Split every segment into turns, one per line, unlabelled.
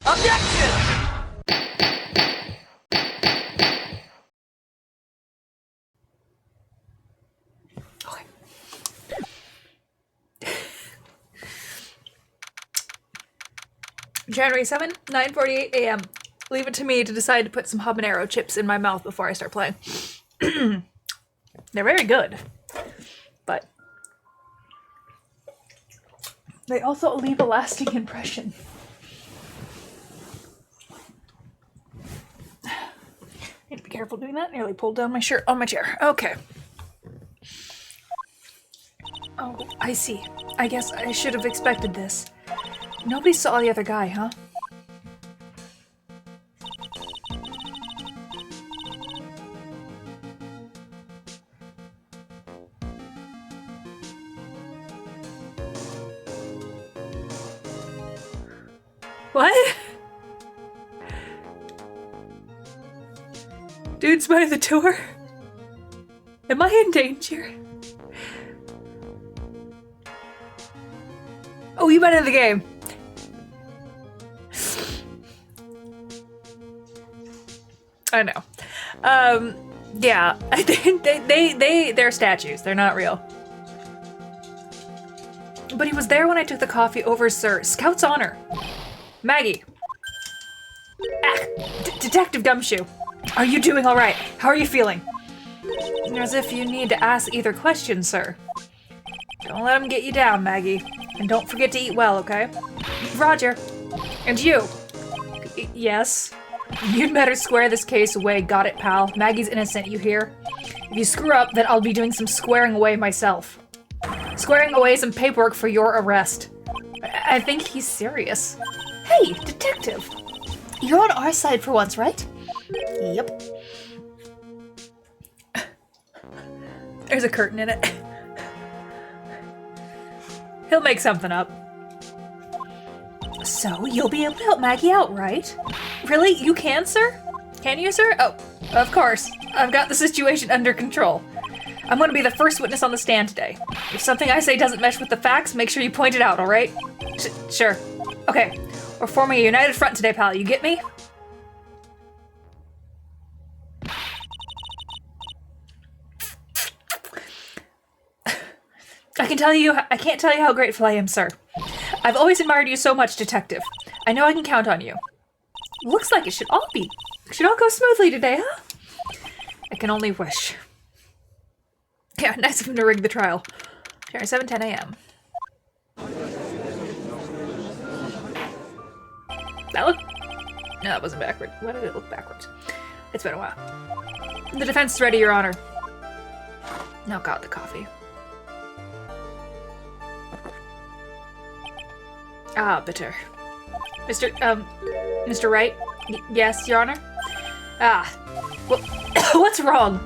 Objection! January 7, 9:48 a.m. Leave it to me to decide to put some habanero chips in my mouth before I start playing. They're very good, but they also leave a lasting impression. Need to be careful doing that. Nearly pulled down my shirt on my chair. Okay. Oh, I see. I guess I should have expected this. Nobody saw the other guy, huh? What? Dude's by the door? Am I in danger? Oh, you went in the game. I know. Yeah. They're statues. They're not real. But he was there when I took the coffee over, sir. Scout's honor. Maggie. Ah, Detective Gumshoe. Are you doing all right? How are you feeling? As if you need to ask either question, sir. Don't let him get you down, Maggie. And don't forget to eat well, okay? Roger. And you. Yes. You'd better square this case away, got it, pal? Maggie's innocent, you hear? If you screw up, then I'll be doing some squaring away myself. Squaring away some paperwork for your arrest. I think he's serious. Hey, detective! You're on our side for once, right? Yep. There's a curtain in it. He'll make something up. So, you'll be able to help Maggie out, right? Really? You can, sir? Can you, sir? Oh, of course. I've got the situation under control. I'm going to be the first witness on the stand today. If something I say doesn't mesh with the facts, make sure you point it out, alright? Sure. Okay. We're forming a united front today, pal. You get me? I can't tell you how grateful I am, sir. I've always admired you so much, detective. I know I can count on you. Looks like it should all go smoothly today, huh? I can only wish. Yeah, nice of him to rig the trial. January 7, 10 a.m. That look? No, that wasn't backward. Why did it look backwards? It's been a while. The defense is ready, Your Honor. Oh god, the coffee. Ah, bitter. Mr. Wright? Yes, Your Honor? Ah. Well, what's wrong?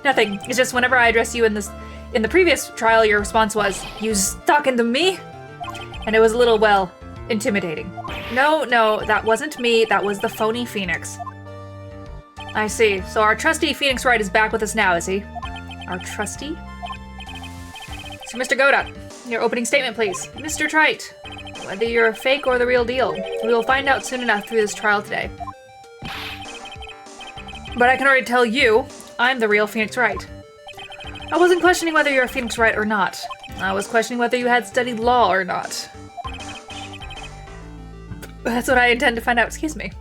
Nothing. It's just whenever I address you in the previous trial, your response was, "You talking to me?" And it was a little, well, intimidating. No, that wasn't me. That was the phony Phoenix. I see. So our trustee Phoenix Wright is back with us now, is he? Our trustee? So, Mr. Godot, your opening statement, please. Mr. Wright, whether you're a fake or the real deal, we will find out soon enough through this trial today. But I can already tell you, I'm the real Phoenix Wright. I wasn't questioning whether you're a Phoenix Wright or not. I was questioning whether you had studied law or not. That's what I intend to find out, excuse me.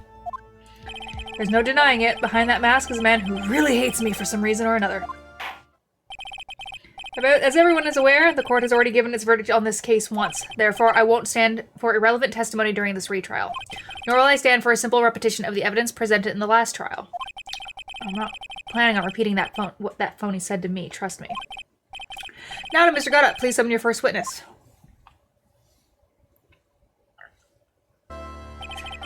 There's no denying it, behind that mask is a man who really hates me for some reason or another. As everyone is aware, the court has already given its verdict on this case once. Therefore, I won't stand for irrelevant testimony during this retrial. Nor will I stand for a simple repetition of the evidence presented in the last trial. I'm not planning on repeating what that phony said to me, trust me. Now to Mr. Godot, please summon your first witness.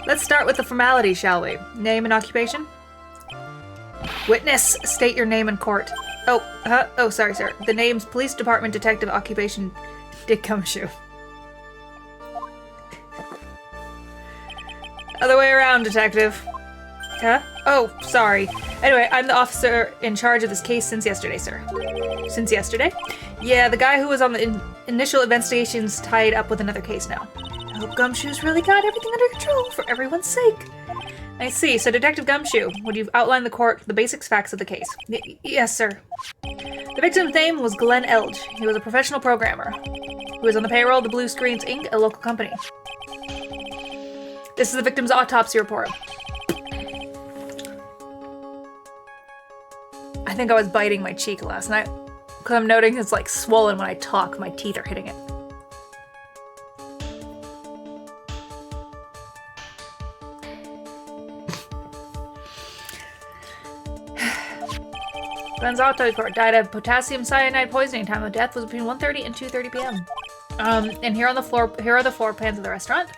Let's start with the formalities, shall we? Name and occupation? Witness, state your name in court. Oh, sorry, sir. The name's Police Department Detective Occupation Dick Gumshoe. Other way around, detective. Huh? Oh, sorry. Anyway, I'm the officer in charge of this case since yesterday, sir. Since yesterday? Yeah, the guy who was on the initial investigation's tied up with another case now. hope Gumshoe's really got everything under control for everyone's sake. I see. So, Detective Gumshoe, would you outline the basic facts of the case? Yes, sir. The victim's name was Glenn Elge. He was a professional programmer who was on the payroll of the Blue Screens Inc., a local company. This is the victim's autopsy report. I think I was biting my cheek last night because I'm noting it's like swollen when I talk. My teeth are hitting it. Glenn's auto report died of potassium cyanide poisoning. Time of death was between 1:30 and 2:30 p.m. And here are the floor plans of the restaurant.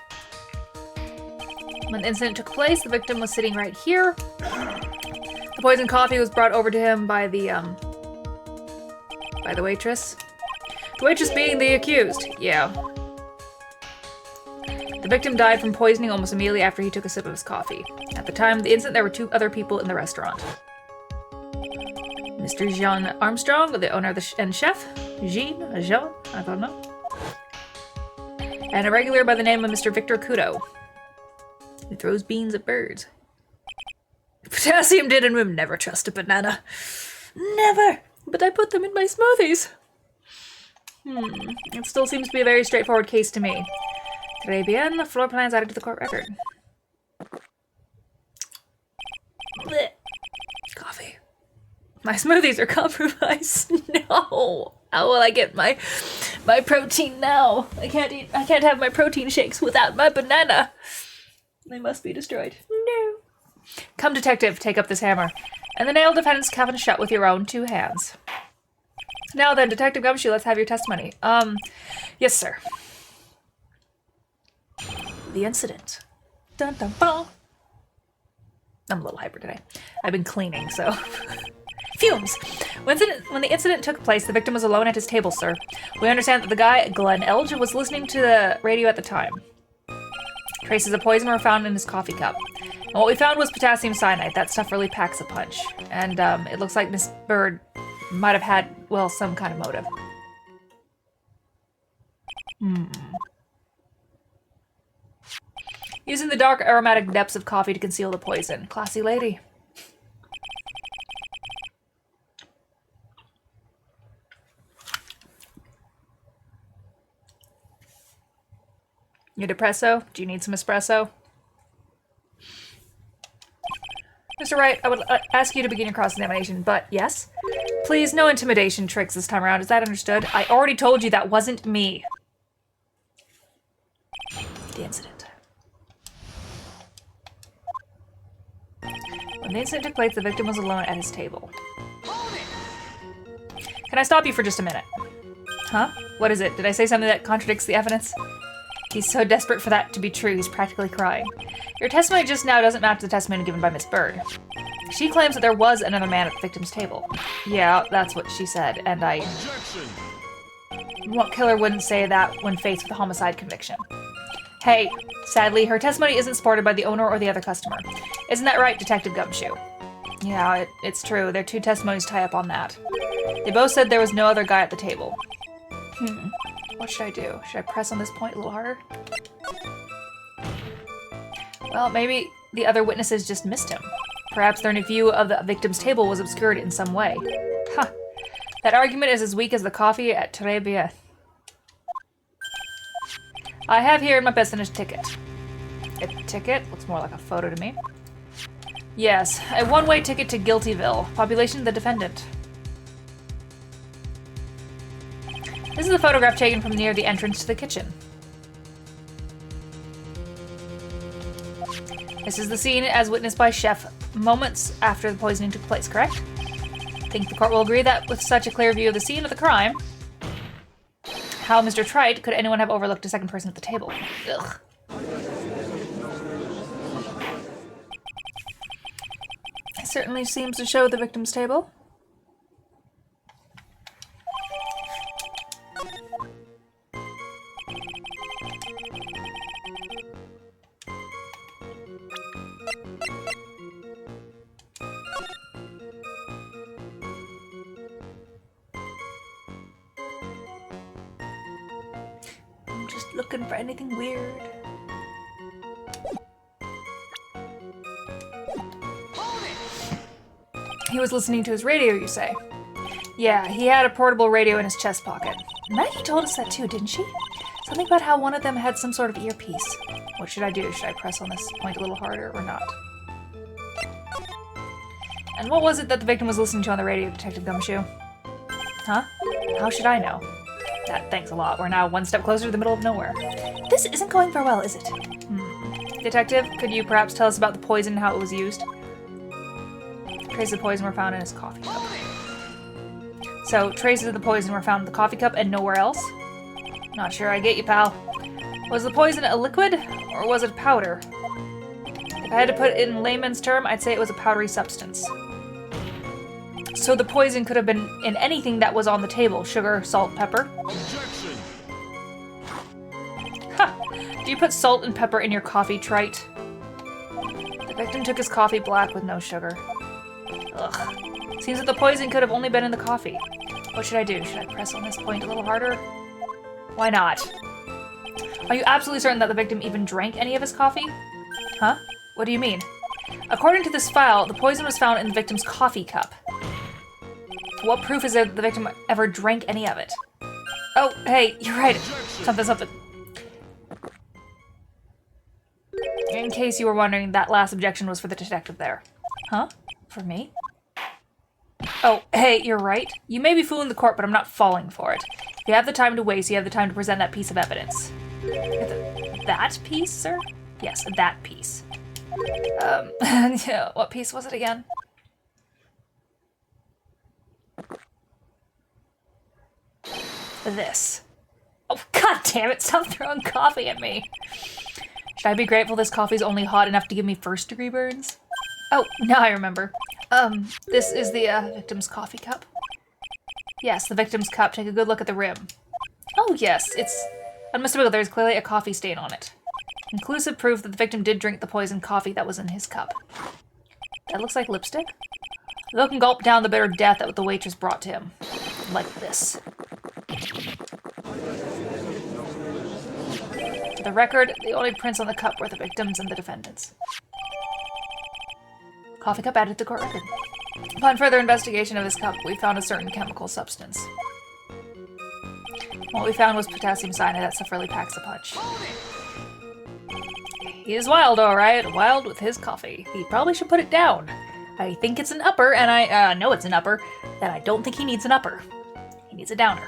When the incident took place, the victim was sitting right here. The poisoned coffee was brought over to him by the waitress. The waitress being the accused. Yeah. The victim died from poisoning almost immediately after he took a sip of his coffee. At the time of the incident, there were 2 other people in the restaurant. Mr. Jean Armstrong, the owner of and chef. Jean? I don't know. And a regular by the name of Mr. Victor Kudo, who throws beans at birds. Potassium did and would never trust a banana. Never! But I put them in my smoothies. It still seems to be a very straightforward case to me. Très bien, the floor plans added to the court record. Blech. Coffee. My smoothies are compromised. No. How will I get my protein now? I can't have my protein shakes without my banana. They must be destroyed. No. Come, detective, take up this hammer. And the nail defendant's coffin shut with your own 2 hands. Now then, Detective Gumshoe, let's have your testimony. Yes, sir. The incident. Dun dun dun. I'm a little hyper today. I've been cleaning, so... Fumes! When the incident took place, the victim was alone at his table, sir. We understand that the guy, Glenn Elge, was listening to the radio at the time. Traces of poison were found in his coffee cup. And what we found was potassium cyanide. That stuff really packs a punch. And it looks like Miss Bird might have had, well, some kind of motive. Using the dark aromatic depths of coffee to conceal the poison. Classy lady. Your depresso? Do you need some espresso? Mr. Wright, I would ask you to begin your cross-examination, but yes? Please, no intimidation tricks this time around. Is that understood? I already told you that wasn't me. The incident. When the incident took place, the victim was alone at his table. Can I stop you for just a minute? Huh? What is it? Did I say something that contradicts the evidence? He's so desperate for that to be true, he's practically crying. Your testimony just now doesn't match the testimony given by Miss Bird. She claims that there was another man at the victim's table. Yeah, that's what she said, and
Objection!
What killer wouldn't say that when faced with a homicide conviction? Hey, sadly, her testimony isn't supported by the owner or the other customer. Isn't that right, Detective Gumshoe? Yeah, it's true. Their 2 testimonies tie up on that. They both said there was no other guy at the table. What should I do? Should I press on this point a little harder? Well, maybe the other witnesses just missed him. Perhaps their view of the victim's table was obscured in some way. Huh. That argument is as weak as the coffee at Très Bien. I have here in my business ticket. A ticket? Looks more like a photo to me. Yes, a one-way ticket to Guiltyville. Population the defendant. This is a photograph taken from near the entrance to the kitchen. This is the scene as witnessed by Chef moments after the poisoning took place, correct? I think the court will agree that with such a clear view of the scene of the crime, how, Mr. Wright, could anyone have overlooked a second person at the table? Ugh. It certainly seems to show the victim's table. I'm just looking for anything weird. He was listening to his radio, you say? Yeah, he had a portable radio in his chest pocket. Maggie told us that too, didn't she? Something about how one of them had some sort of earpiece. What should I do? Should I press on this point a little harder or not? And what was it that the victim was listening to on the radio, Detective Gumshoe? Huh? How should I know? Thanks a lot. We're now one step closer to the middle of nowhere. This isn't going very well, is it? Detective, could you perhaps tell us about the poison and how it was used? Traces of poison were found in his coffee cup. So, traces of the poison were found in the coffee cup and nowhere else? Not sure I get you, pal. Was the poison a liquid, or was it a powder? If I had to put it in layman's term, I'd say it was a powdery substance. So the poison could have been in anything that was on the table. Sugar, salt, pepper.
Objection!
Ha! Do you put salt and pepper in your coffee, Trite? The victim took his coffee black with no sugar. Ugh. Seems that the poison could have only been in the coffee. What should I do? Should I press on this point a little harder? Why not? Are you absolutely certain that the victim even drank any of his coffee? Huh? What do you mean? According to this file, the poison was found in the victim's coffee cup. What proof is there that the victim ever drank any of it? Oh, hey, you're right. Something. In case you were wondering, that last objection was for the detective there. Huh? For me? Oh, hey, you're right. You may be fooling the court, but I'm not falling for it. If you have the time to waste, you have the time to present that piece of evidence. That piece, sir? Yes, that piece. Yeah, what piece was it again? This. Oh, god damn it, stop throwing coffee at me. Should I be grateful this coffee's only hot enough to give me first-degree burns? Oh, now I remember. This is the, victim's coffee cup. Yes, the victim's cup. Take a good look at the rim. Oh, yes, it's unmistakable. There's clearly a coffee stain on it. Conclusive proof that the victim did drink the poisoned coffee that was in his cup. That looks like lipstick. The victim gulped down the bitter death that the waitress brought to him. Like this. For the record, the only prints on the cup were the victim's and the defendant's. Coffee cup added to the court record. Upon further investigation of his cup, we found a certain chemical substance. What we found was potassium cyanide that sufficiently packs a punch. He is wild, alright. Wild with his coffee. He probably should put it down. I think it's an upper, and I know it's an upper, and I don't think he needs an upper. He needs a downer.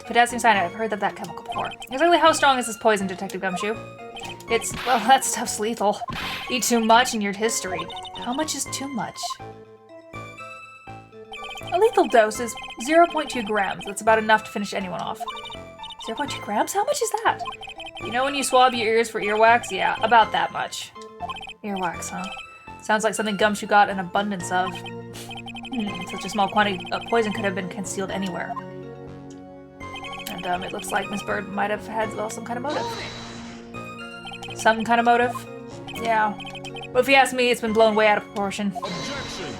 Potassium cyanide, I've heard of that chemical before. Exactly how strong is this poison, Detective Gumshoe? It's, well, that stuff's lethal. Eat too much and you're history. How much is too much? A lethal dose is 0.2 grams. That's about enough to finish anyone off. 0.2 grams? How much is that? You know when you swab your ears for earwax? Yeah, about that much. Earwax, huh? Sounds like something Gumshoe got an abundance of. Such a small quantity of poison could have been concealed anywhere. And it looks like Miss Bird might have had, well, some kind of motive. Some kind of motive? Yeah. But if you ask me, it's been blown way out of proportion.
Objection!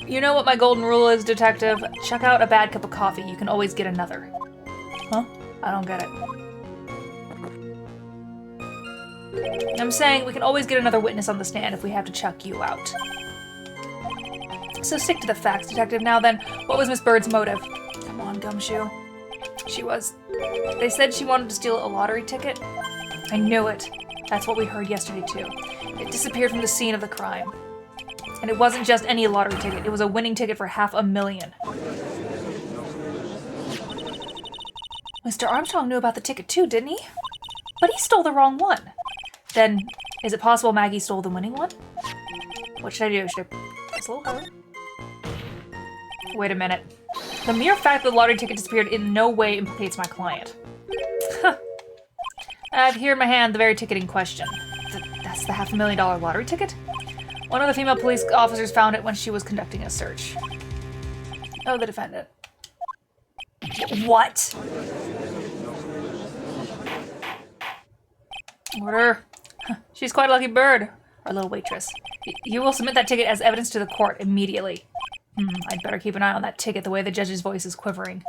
You know what my golden rule is, Detective? Chuck out a bad cup of coffee. You can always get another. Huh? I don't get it. I'm saying we can always get another witness on the stand if we have to chuck you out. So stick to the facts, Detective. Now then, what was Miss Bird's motive? Come on, Gumshoe. They said she wanted to steal a lottery ticket. I knew it. That's what we heard yesterday, too. It disappeared from the scene of the crime. And it wasn't just any lottery ticket. It was a winning ticket for $500,000. Mr. Armstrong knew about the ticket, too, didn't he? But he stole the wrong one. Then, is it possible Maggie stole the winning one? What should I do? Should I press a little harder? Wait a minute. The mere fact that the lottery ticket disappeared in no way implicates my client. I have here in my hand the very ticket in question. That's the $500,000 lottery ticket? One of the female police officers found it when she was conducting a search. Oh, the defendant. What? Order. She's quite a lucky bird. Our little waitress. You will submit that ticket as evidence to the court immediately. I'd better keep an eye on that ticket, the way the judge's voice is quivering.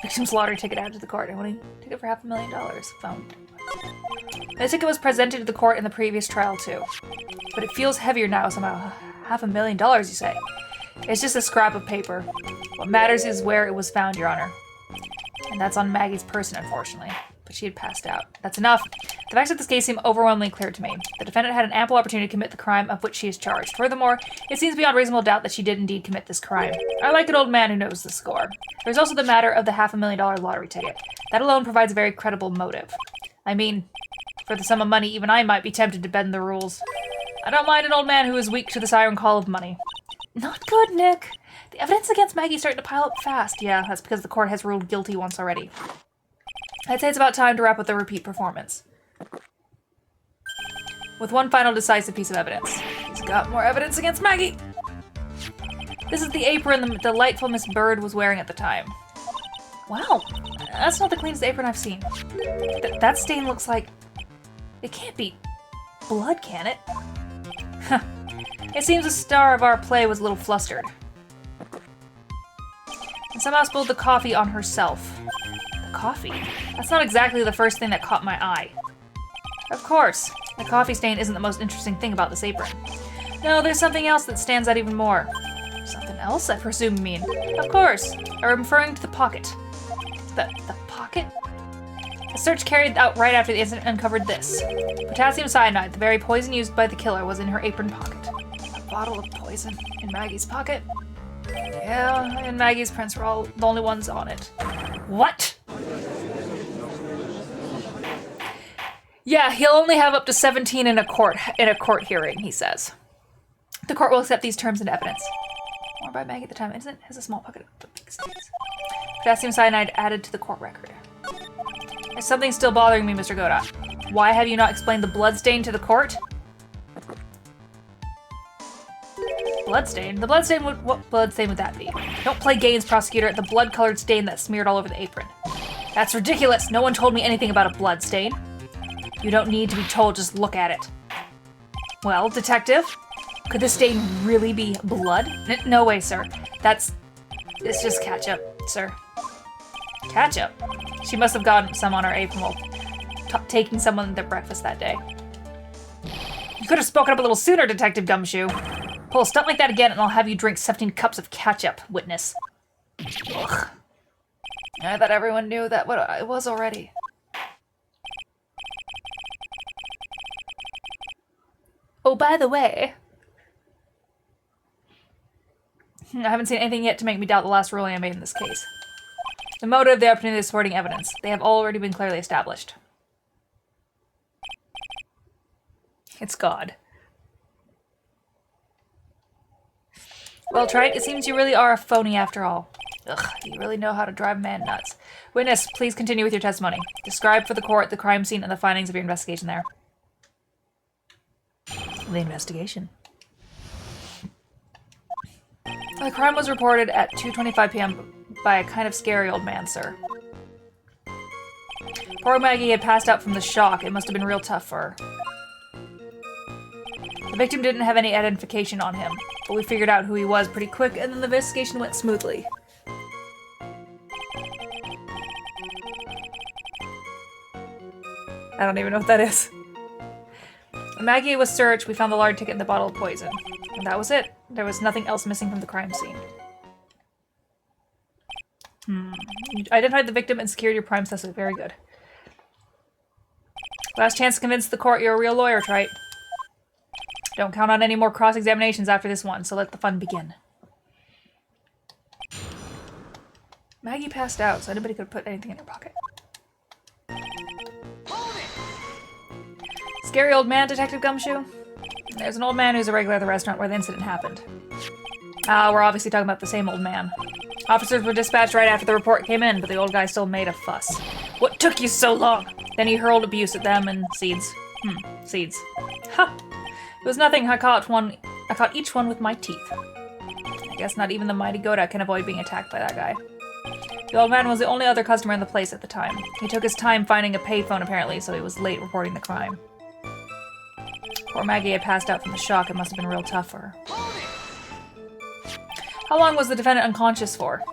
Victim's lottery ticket added to the court. And winning ticket for $500,000 found. The ticket was presented to the court in the previous trial, too. But it feels heavier now somehow. $500,000, you say? It's just a scrap of paper. What matters is where it was found, Your Honor. And that's on Maggie's person, unfortunately. But she had passed out. That's enough. The facts of this case seem overwhelmingly clear to me. The defendant had an ample opportunity to commit the crime of which she is charged. Furthermore, it seems beyond reasonable doubt that she did indeed commit this crime. I like an old man who knows the score. There's also the matter of the $500,000 lottery ticket. That alone provides a very credible motive. I mean, for the sum of money, even I might be tempted to bend the rules. I don't mind an old man who is weak to the siren call of money. Not good, Nick. The evidence against Maggie's starting to pile up fast. Yeah, that's because the court has ruled guilty once already. I'd say it's about time to wrap up the repeat performance. With one final decisive piece of evidence. He's got more evidence against Maggie! This is the apron the delightful Miss Bird was wearing at the time. Wow, that's not the cleanest apron I've seen. That stain looks like... It can't be blood, can it? Huh. It seems the star of our play was a little flustered. And somehow spilled the coffee on herself. The coffee? That's not exactly the first thing that caught my eye. Of course, the coffee stain isn't the most interesting thing about this apron. No, there's something else that stands out even more. Something else, I presume you mean. Of course, I'm referring to the pocket. The pocket? A search carried out right after the incident uncovered this. Potassium cyanide, the very poison used by the killer, was in her apron pocket. A bottle of poison in Maggie's pocket? Yeah, and Maggie's prints were all the only ones on it. What? Yeah, he'll only have up to 17 in a court hearing, he says. The court will accept these terms into evidence. Worn by Maggie at the time, innocent, has a small pocket of big stains. Potassium cyanide added to the court record. There's something still bothering me, Mr. Godot. Why have you not explained the bloodstain to the court? Bloodstain? The bloodstain would... What bloodstain would that be? Don't play games, prosecutor. The blood-colored stain that smeared all over the apron. That's ridiculous. No one told me anything about a bloodstain. You don't need to be told, just look at it. Well, detective? Could the stain really be blood? No way, sir. It's just ketchup, sir. Ketchup? She must have gotten some on her apron while taking someone their breakfast that day. You could have spoken up a little sooner, Detective Gumshoe. Pull a stunt like that again and I'll have you drink 17 cups of ketchup, witness. Ugh. I thought everyone knew that what it was already. Oh, by the way... I haven't seen anything yet to make me doubt the last ruling I made in this case. The motive, the opportunity, the supporting evidence. They have already been clearly established. It's God. Well, Wright, it seems you really are a phony after all. Ugh, you really know how to drive a man nuts. Witness, please continue with your testimony. Describe for the court the crime scene and the findings of your investigation there. The investigation. The crime was reported at 2:25 p.m. by a kind of scary old man, sir. Poor Maggie had passed out from the shock. It must have been real tough for her. The victim didn't have any identification on him, but we figured out who he was pretty quick, and then the investigation went smoothly. I don't even know what that is. When Maggie was searched, we found the lottery ticket and the bottle of poison. And that was it. There was nothing else missing from the crime scene. You identified the victim and secured your prime suspect. Very good. Last chance to convince the court you're a real lawyer, Wright. Don't count on any more cross-examinations after this one, so let the fun begin. Maggie passed out, so anybody could put anything in her pocket. Scary old man, Detective Gumshoe? There's an old man who's a regular at the restaurant where the incident happened. We're obviously talking about the same old man. Officers were dispatched right after the report came in, but the old guy still made a fuss. What took you so long? Then he hurled abuse at them and seeds. Seeds. Ha! It was nothing. I caught each one with my teeth. I guess not even the mighty Goda can avoid being attacked by that guy. The old man was the only other customer in the place at the time. He took his time finding a payphone apparently, so he was late reporting the crime. Poor Maggie had passed out from the shock. It must have been real tough for her. How long was the defendant unconscious for?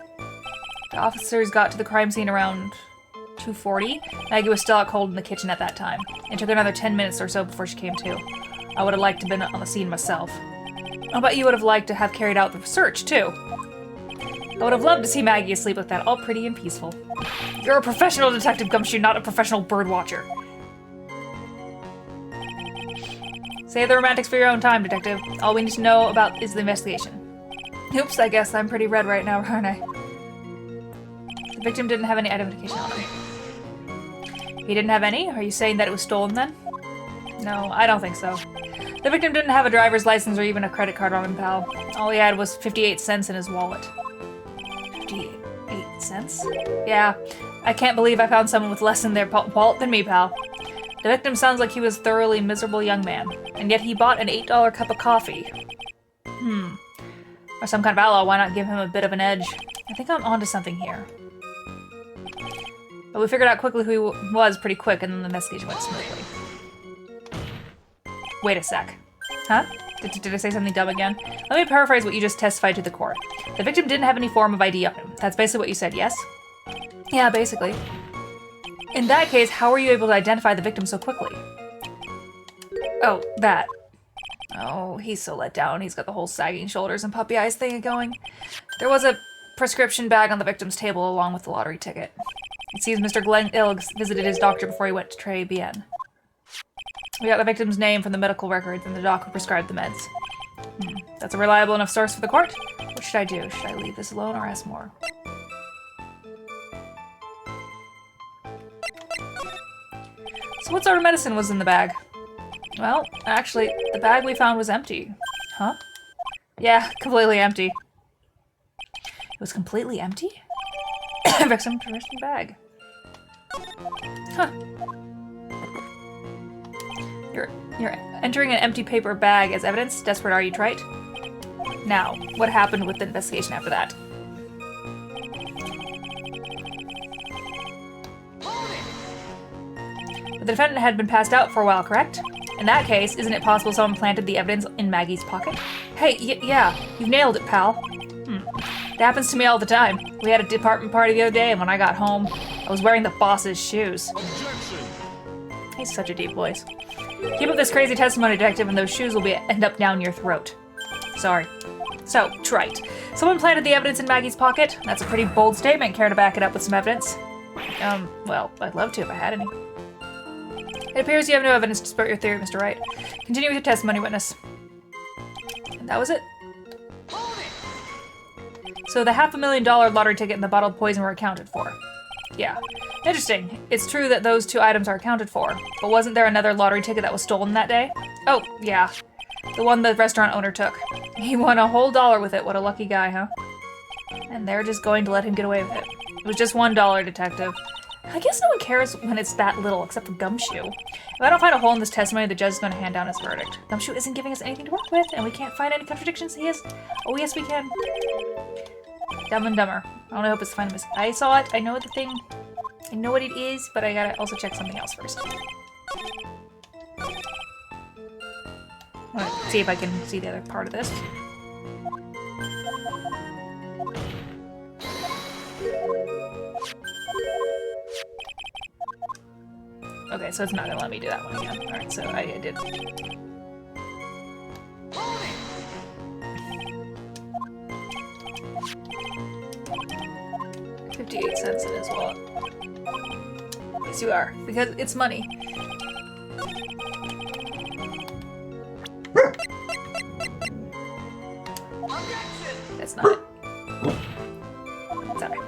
The officers got to the crime scene around 2:40. Maggie was still out cold in the kitchen at that time. It took another 10 minutes or so before she came to. I would have liked to have been on the scene myself. I'll bet you would have liked to have carried out the search, too. I would have loved to see Maggie asleep like that, all pretty and peaceful. You're a professional detective, Gumshoe, not a professional bird watcher. Save the romantics for your own time, detective. All we need to know about is the investigation. Oops, I guess I'm pretty red right now, aren't I? The victim didn't have any identification on him. He didn't have any? Are you saying that it was stolen then? No, I don't think so. The victim didn't have a driver's license or even a credit card on him, pal. All he had was 58 cents in his wallet. 58 cents? Yeah, I can't believe I found someone with less in their wallet than me, pal. The victim sounds like he was a thoroughly miserable young man, and yet he bought an $8 cup of coffee. Or some kind of ally, why not give him a bit of an edge? I think I'm onto something here. But we figured out quickly who he was pretty quick, and then the investigation went smoothly. Wait a sec. Huh? Did I say something dumb again? Let me paraphrase what you just testified to the court. The victim didn't have any form of ID on him. That's basically what you said, yes? Yeah, basically. In that case, how were you able to identify the victim so quickly? Oh, that. Oh, he's so let down. He's got the whole sagging shoulders and puppy eyes thing going. There was a prescription bag on the victim's table along with the lottery ticket. It seems Mr. Glenn Ilgs visited his doctor before he went to Trey Bien. We got the victim's name from the medical records and the doc who prescribed the meds. That's a reliable enough source for the court? What should I do? Should I leave this alone or ask more? So what sort of medicine was in the bag? Well, actually, the bag we found was empty. Huh? Yeah, completely empty. It was completely empty? Victim permission bag. Huh. You're entering an empty paper bag as evidence? Desperate are you, Wright? Now, what happened with the investigation after that? The defendant had been passed out for a while, correct? In that case, isn't it possible someone planted the evidence in Maggie's pocket? Hey, yeah, you've nailed it, pal. It happens to me all the time. We had a department party the other day, and when I got home, I was wearing the boss's shoes.
Objection!
He's such a deep voice. Keep up this crazy testimony, detective, and those shoes will end up down your throat. Sorry. So, Wright. Someone planted the evidence in Maggie's pocket? That's a pretty bold statement. Care to back it up with some evidence? Well, I'd love to if I had any. It appears you have no evidence to support your theory, Mr. Wright. Continue with your testimony, witness. And that was it. So the $500,000 lottery ticket and the bottle of poison were accounted for. Yeah. Interesting. It's true that those two items are accounted for, but wasn't there another lottery ticket that was stolen that day? Oh, yeah. The one the restaurant owner took. He won a whole $1 with it. What a lucky guy, huh? And they're just going to let him get away with it. It was just $1, detective. I guess no one cares when it's that little, except for Gumshoe. If I don't find a hole in this testimony, the judge is going to hand down his verdict. Gumshoe isn't giving us anything to work with, and we can't find any contradictions. He is. Oh, yes, we can. Dumb and Dumber. I only hope it's fine. I saw it. I know the thing. I know what it is, but I gotta also check something else first. Let's see if I can see the other part of this. Okay, so it's not gonna let me do that one again. Alright, so I did. 58 cents in his wallet. Yes, you are, because it's money. That's not it. Sorry.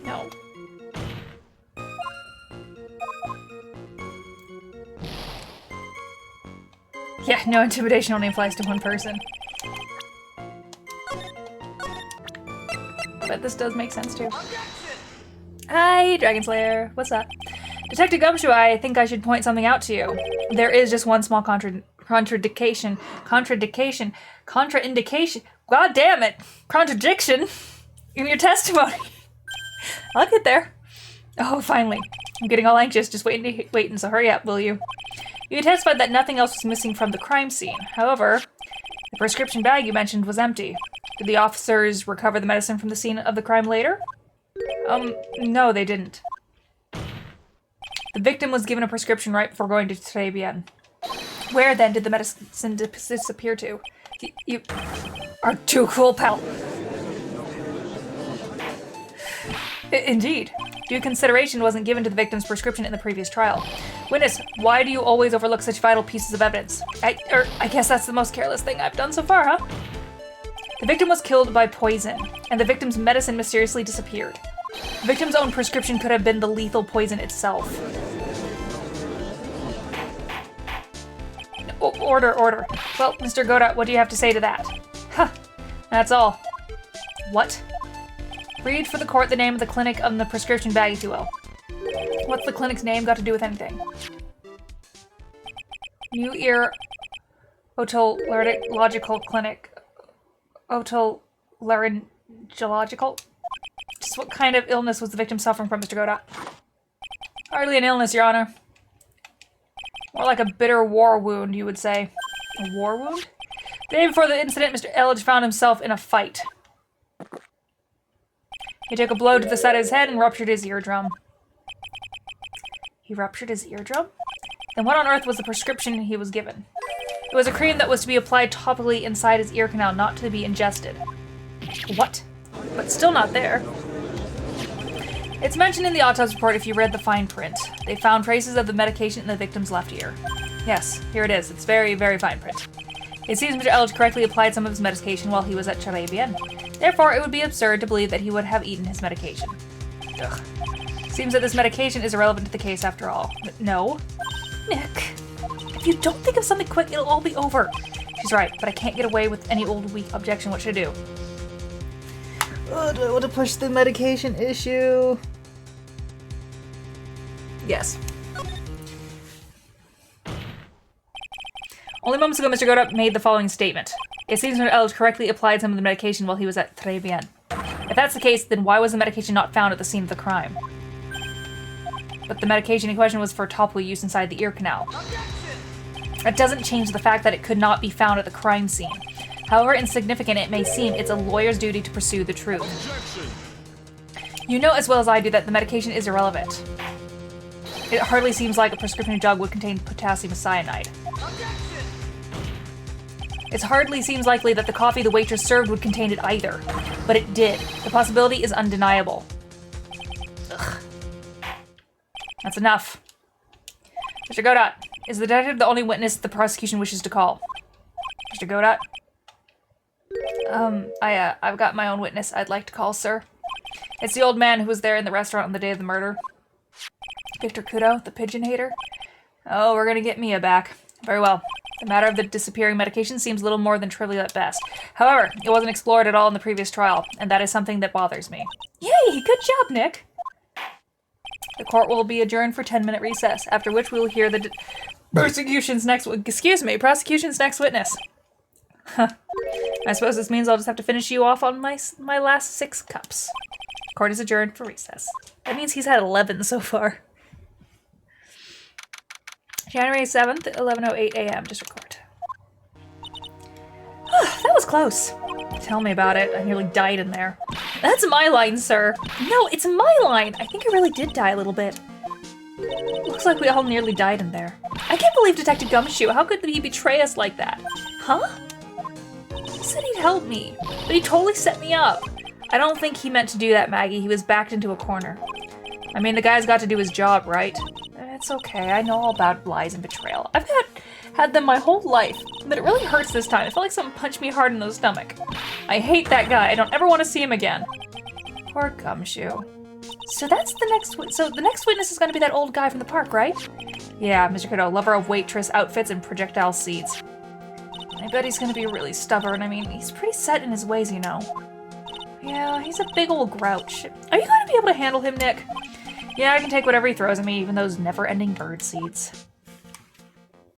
No. Yeah, no, intimidation only applies to one person. But this does make sense too. Hi, Dragon Slayer. What's up? Detective Gumshoe, I think I should point something out to you. There is just one small contradiction. God damn it! Contradiction in your testimony. I'll get there. Oh, finally. I'm getting all anxious. Just wait and so hurry up, will you? You testified that nothing else was missing from the crime scene. However, the prescription bag you mentioned was empty. Did the officers recover the medicine from the scene of the crime later? No, they didn't. The victim was given a prescription right before going to Trilogy. Where, then, did the medicine disappear to? You are too cool, pal. Indeed. Due consideration wasn't given to the victim's prescription in the previous trial. Witness, why do you always overlook such vital pieces of evidence? I guess that's the most careless thing I've done so far, huh? The victim was killed by poison, and the victim's medicine mysteriously disappeared. The victim's own prescription could have been the lethal poison itself. Order. Well, Mr. Goda, what do you have to say to that? Huh, that's all. What? Read for the court the name of the clinic on the prescription bag, if you will. What's the clinic's name got to do with anything? New Ear Otolaryngological Clinic. Otolaryngological? Just what kind of illness was the victim suffering from, Mr. Goda? Hardly an illness, Your Honor. More like a bitter war wound, you would say. A war wound? The day before the incident, Mr. Elledge found himself in a fight. He took a blow to the side of his head and ruptured his eardrum. He ruptured his eardrum? Then what on earth was the prescription he was given? It was a cream that was to be applied topically inside his ear canal, not to be ingested. What? But still not there. It's mentioned in the autopsy report if you read the fine print. They found traces of the medication in the victim's left ear. Yes, here it is. It's very, very fine print. It seems Mr. Elledge correctly applied some of his medication while he was at Trilogy. Therefore, it would be absurd to believe that he would have eaten his medication. Ugh. Seems that this medication is irrelevant to the case after all. No? Nick, if you don't think of something quick, it'll all be over. She's right, but I can't get away with any old weak objection. What should I do? Oh, do I want to push the medication issue? Yes. Only moments ago, Mr. Goda made the following statement. It seems Mr. Elledge correctly applied some of the medication while he was at Trilogy. If that's the case, then why was the medication not found at the scene of the crime? But the medication in question was for topical use inside the ear canal. That doesn't change the fact that it could not be found at the crime scene. However insignificant it may seem, it's a lawyer's duty to pursue the truth. You know as well as I do that the medication is irrelevant. It hardly seems like a prescription drug would contain potassium cyanide. It hardly seems likely that the coffee the waitress served would contain it either. But it did. The possibility is undeniable. Ugh. That's enough. Mr. Godot, is the detective the only witness the prosecution wishes to call? Mr. Godot? I've got my own witness I'd like to call, sir. It's the old man who was there in the restaurant on the day of the murder. Victor Kudo, the pigeon hater? Oh, we're gonna get Mia back. Very well. The matter of the disappearing medication seems little more than trivial at best. However, it wasn't explored at all in the previous trial, and that is something that bothers me. Yay! Good job, Nick! The court will be adjourned for 10-minute recess, after which we will hear the prosecution's next witness. I suppose this means I'll just have to finish you off on my last 6 cups. Court is adjourned for recess. That means he's had 11 so far. January 7th, 11:08 a.m. Just record. That was close. Tell me about it. I nearly died in there. That's my line, sir. No, it's my line. I think I really did die a little bit. Looks like we all nearly died in there. I can't believe Detective Gumshoe. How could he betray us like that? Huh? He said he'd help me, but he totally set me up. I don't think he meant to do that, Maggie. He was backed into a corner. I mean, the guy's got to do his job, right? It's okay. I know all about lies and betrayal. I've had them my whole life, but it really hurts this time. It felt like someone punched me hard in the stomach. I hate that guy. I don't ever want to see him again. Poor Gumshoe. So that's the next witness is going to be that old guy from the park, right? Yeah, Mr. Kudo, lover of waitress outfits and projectile seats. I bet he's going to be really stubborn. I mean, he's pretty set in his ways, you know. Yeah, he's a big old grouch. Are you going to be able to handle him, Nick? Yeah, I can take whatever he throws at me, even those never-ending bird seeds.